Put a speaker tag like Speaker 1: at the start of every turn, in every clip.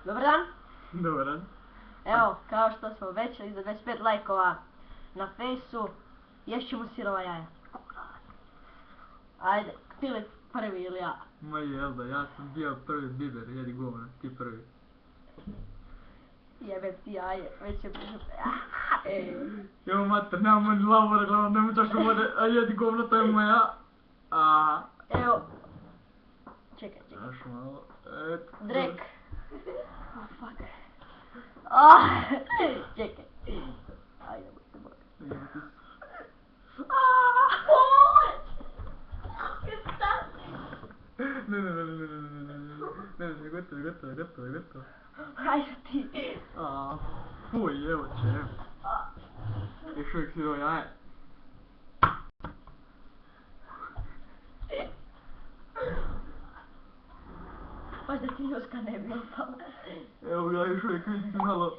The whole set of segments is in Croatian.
Speaker 1: Dobar dan.
Speaker 2: Dobar dan.
Speaker 1: Evo, kao što smo obećali za 25 lajkova na fejsu, ješćemo sirova jaja. Ajde, Filip prvi ili ja?
Speaker 2: Ma jel da, ja sam bio prvi biber, jedi govna, ti prvi.
Speaker 1: Jebem ti jaje, već je blizu.
Speaker 2: Evo mater, nemamo ni lavora, glavno nemo čašu vode, a jedi govna, to je moja.
Speaker 1: Evo. Čekaj.
Speaker 2: Još malo,
Speaker 1: Drek. Oh, fuck. Čekaj. Ajde, boj.
Speaker 2: Ne, gotovo.
Speaker 1: Ajde ti.
Speaker 2: Fuj, evo će. Još uvijek sirovo jaje.
Speaker 1: Baš da ti ljuska ne bi opala.
Speaker 2: Evo ga, još uvijek vidim malo.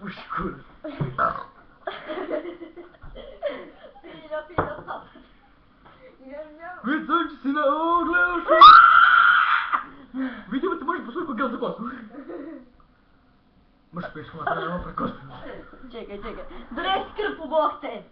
Speaker 2: Puši kurac.
Speaker 1: Fino, papa.
Speaker 2: Već sam si na ovo gledao što... Vidimo te možeš poslušati kog za kosu. Možeš peško, ma treba preko kosu.
Speaker 1: Čekaj. Dres krpu, bok te.